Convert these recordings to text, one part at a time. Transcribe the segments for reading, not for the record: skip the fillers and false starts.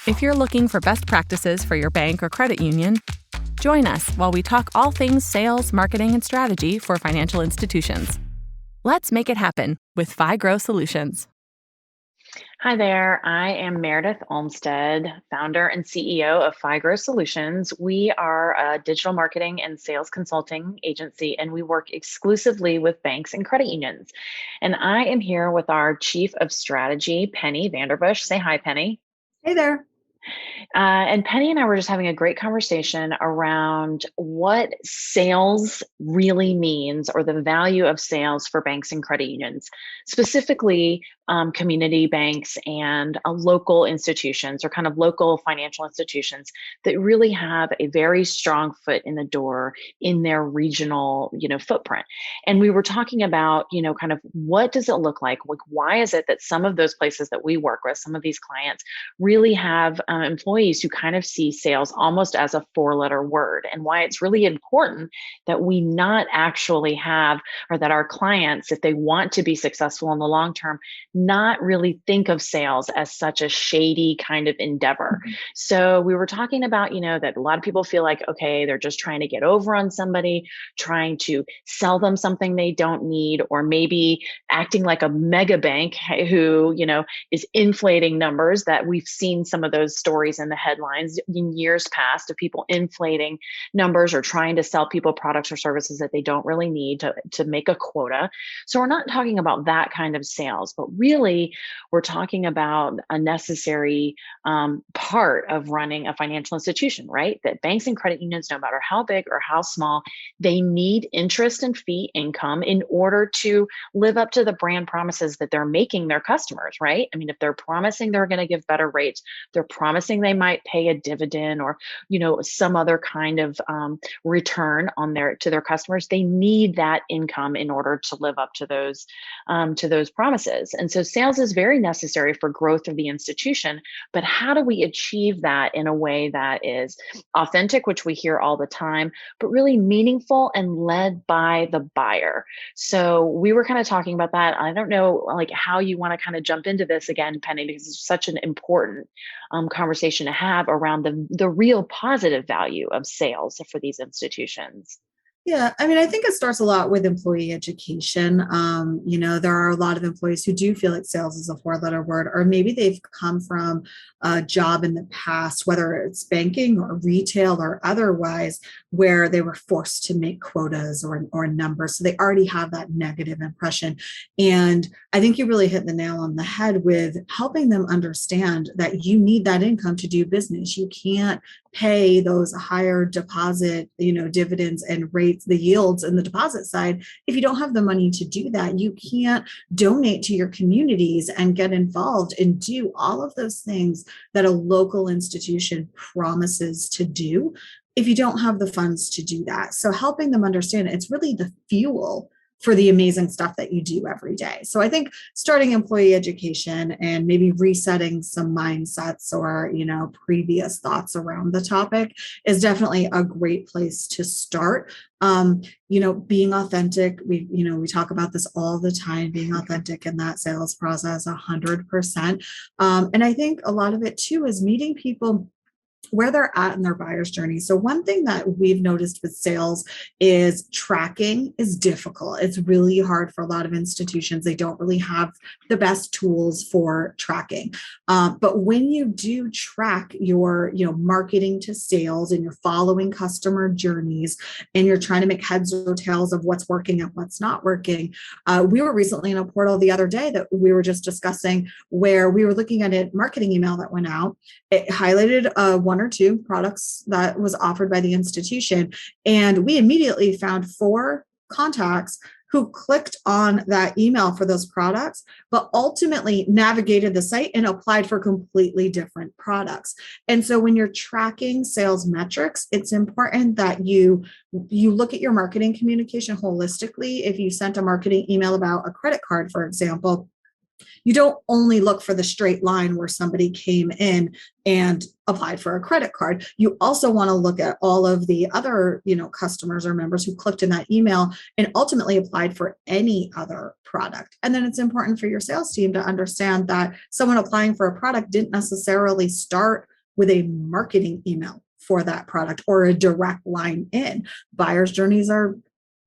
If you're looking for best practices for your bank or credit union, join us while we talk all things sales, marketing, and strategy for financial institutions. Let's make it happen with FiGrow Solutions. Hi there. I am Meredith Olmstead, founder and CEO of FiGrow Solutions. We are a digital marketing and sales consulting agency, and we work exclusively with banks and credit unions. And I am here with our Chief of Strategy, Penny Vanderbush. Say hi, Penny. Hey there. And Penny and I were just having a great conversation around what sales really means, or the value of sales for banks and credit unions, specifically community banks and local institutions, or kind of local financial institutions that really have a very strong foot in the door in their regional, footprint. And we were talking about, kind of what does it look like? Why is it that some of those places that we work with, some of these clients, really have employees who kind of see sales almost as a four-letter word, and why it's really important that we not actually have, or that our clients, if they want to be successful in the long term, not really think of sales as such a shady kind of endeavor. Mm-hmm. So we were talking about, that a lot of people feel like, okay, they're just trying to get over on somebody, trying to sell them something they don't need, or maybe acting like a mega bank who, is inflating numbers. That we've seen some of those stories in the headlines in years past of people inflating numbers or trying to sell people products or services that they don't really need to make a quota. So we're not talking about that kind of sales, but really we're talking about a necessary part of running a financial institution, right? That banks and credit unions, no matter how big or how small, they need interest and fee income in order to live up to the brand promises that they're making their customers, right? I mean, if they're promising they're going to give better rates, they're promising they might pay a dividend or, some other kind of return to their customers, they need that income in order to live up to those promises. And so sales is very necessary for growth of the institution. But how do we achieve that in a way that is authentic, which we hear all the time, but really meaningful and led by the buyer? So we were kind of talking about that. I don't know, like, how you want to kind of jump into this again, Penny, because it's such an important conversation to have around the real positive value of sales for these institutions. Yeah, I mean, I think it starts a lot with employee education. There are a lot of employees who do feel like sales is a four-letter word, or maybe they've come from a job in the past, whether it's banking or retail or otherwise, where they were forced to make quotas or numbers. So they already have that negative impression. And I think you really hit the nail on the head with helping them understand that you need that income to do business. You can't pay those higher deposit, dividends and rates, the yields and the deposit side, if you don't have the money to do that. You can't donate to your communities and get involved and do all of those things that a local institution promises to do if you don't have the funds to do that. So helping them understand it's really the fuel for the amazing stuff that you do every day. So I think starting employee education and maybe resetting some mindsets or, previous thoughts around the topic is definitely a great place to start. Being authentic, we talk about this all the time, being authentic in that sales process, 100%. And I think a lot of it too is meeting people where they're at in their buyer's journey. So one thing that we've noticed with sales is tracking is difficult. It's really hard for a lot of institutions. They don't really have the best tools for tracking. But when you do track your, marketing to sales, and you're following customer journeys, and you're trying to make heads or tails of what's working and what's not working. We were recently in a portal the other day that we were just discussing, where we were looking at a marketing email that went out. It highlighted one or two products that was offered by the institution. And we immediately found 4 contacts who clicked on that email for those products, but ultimately navigated the site and applied for completely different products. And so when you're tracking sales metrics, it's important that you look at your marketing communication holistically. If you sent a marketing email about a credit card, for example, you don't only look for the straight line where somebody came in and applied for a credit card. You also want to look at all of the other, customers or members who clicked in that email and ultimately applied for any other product. And then it's important for your sales team to understand that someone applying for a product didn't necessarily start with a marketing email for that product or a direct line in. Buyer's journeys are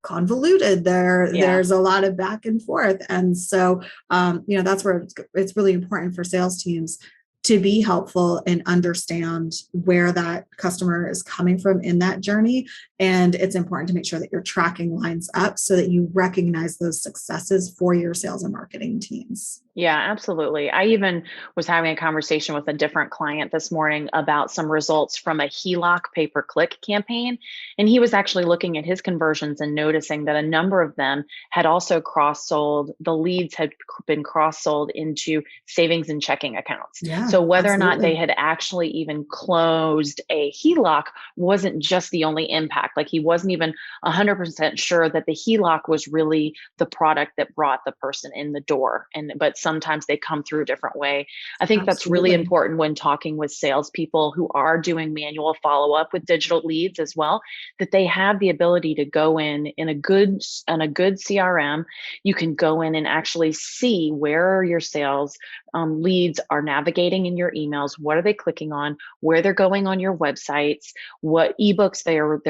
convoluted. There's a lot of back and forth. And so, that's where it's really important for sales teams to be helpful and understand where that customer is coming from in that journey. And it's important to make sure that you're tracking lines up so that you recognize those successes for your sales and marketing teams. Yeah, absolutely. I even was having a conversation with a different client this morning about some results from a HELOC pay-per-click campaign. And he was actually looking at his conversions and noticing that a number of them had also cross-sold, the leads had been cross-sold into savings and checking accounts. Yeah, So whether or not they absolutely. had actually even closed a HELOC wasn't just the only impact. Like he wasn't even 100% sure that the HELOC was really the product that brought the person in the door. But sometimes they come through a different way. I think that's really Absolutely. important when talking with salespeople who are doing manual follow-up with digital leads as well, that they have the ability to go in a good CRM. You can go in and actually see where your sales leads are navigating in your emails. What are they clicking on? Where they're going on your websites? What ebooks they're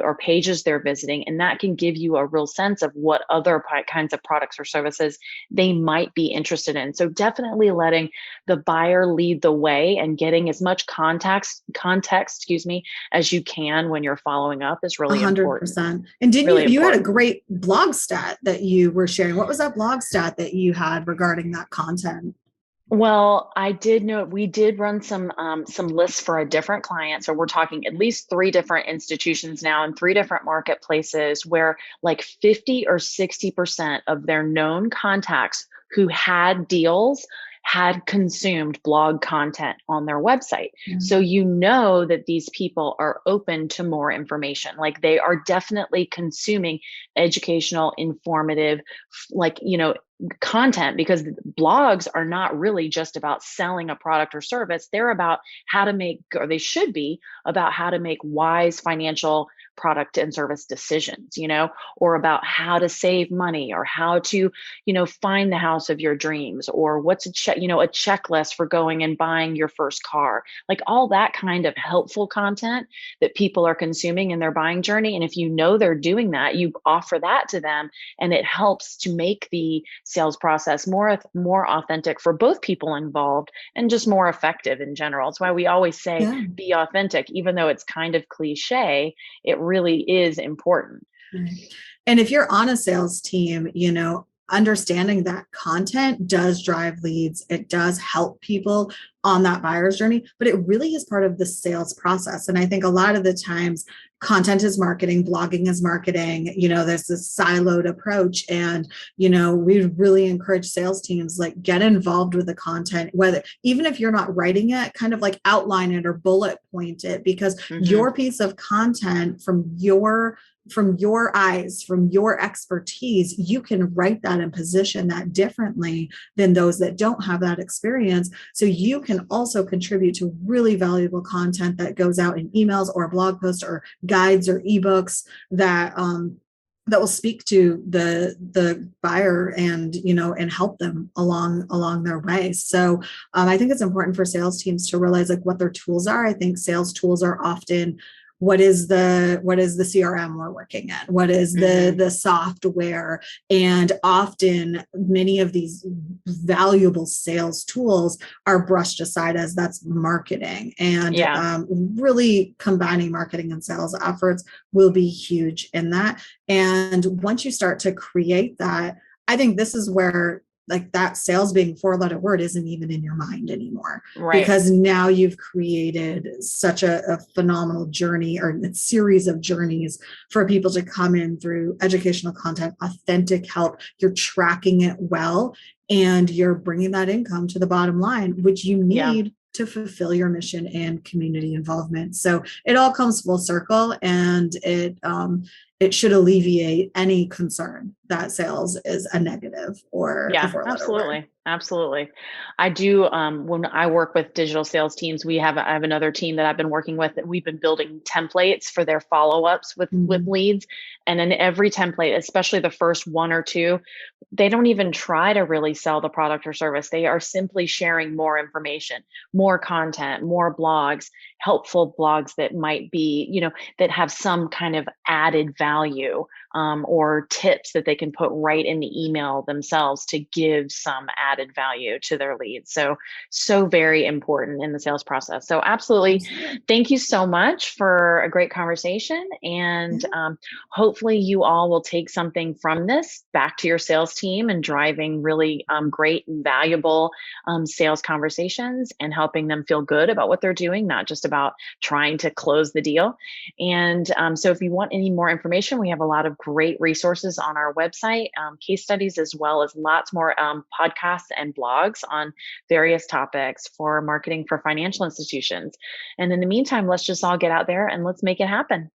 or pages they're visiting, and that can give you a real sense of what other kinds of products or services they might be interested in. So definitely letting the buyer lead the way and getting as much context, as you can when you're following up is A really hundred important. percent. And didn't Really you had a important. great blog stat that you were sharing? What was that blog stat that you had regarding that content? Well, I did know we did run some lists for a different client. So we're talking at least three different institutions now in three different marketplaces where like 50 or 60% of their known contacts who had deals had consumed blog content on their website. Yeah. So you know that these people are open to more information. Like they are definitely consuming educational, informative, like, content, because blogs are not really just about selling a product or service. They're about how to make, or they should be about how to make wise financial product and service decisions, or about how to save money, or how to, find the house of your dreams, or what's a checklist for going and buying your first car, like all that kind of helpful content that people are consuming in their buying journey. And if you know they're doing that, you offer that to them, and it helps to make the sales process more authentic for both people involved and just more effective in general. It's why we always say Yeah. be authentic, even though it's kind of cliche, it really is important. Right. And if you're on a sales team, understanding that content does drive leads, it does help people on that buyer's journey, but it really is part of the sales process. And I think a lot of the times content is marketing, blogging is marketing, there's this siloed approach. And, we really encourage sales teams, like, get involved with the content, whether, even if you're not writing it, kind of like outline it or bullet point it, because Hmm. your piece of content from your eyes, from your expertise, you can write that and position that differently than those that don't have that experience. So you can also contribute to really valuable content that goes out in emails or blog posts or guides or ebooks that will speak to the buyer and help them along their way. So I think it's important for sales teams to realize, like, what their tools are. I think sales tools are often, what is the CRM we're working in, what is the Hmm. the software, and often many of these valuable sales tools are brushed aside as that's marketing. And Yeah. really combining marketing and sales efforts will be huge in that. And once you start to create that, I think this is where, like, that sales being four-letter word isn't even in your mind anymore, Right. because now you've created such a phenomenal journey, or a series of journeys, for people to come in through educational content, authentic help. You're tracking it well, and you're bringing that income to the bottom line, which you Yeah. need to fulfill your mission and community involvement. So it all comes full circle, and it should alleviate any concern that sales is a negative or a Yeah, four-letter word. absolutely. Absolutely. I do, when I work with digital sales teams, I have another team that I've been working with that we've been building templates for their follow-ups with Mhm. leads. And in every template, especially the first one or two, they don't even try to really sell the product or service. They are simply sharing more information, more content, more blogs, helpful blogs that might be, that have some kind of added value, or tips that they can put right in the email themselves to give some added value to their leads. So very important in the sales process. So absolutely. Absolutely. Thank you so much for a great conversation. And Yeah. hopefully you all will take something from this back to your sales team and driving really great and valuable sales conversations and helping them feel good about what they're doing, not just about trying to close the deal. And so if you want any more information, we have a lot of great resources on our website, case studies, as well as lots more podcasts and blogs on various topics for marketing for financial institutions. And in the meantime, let's just all get out there and let's make it happen.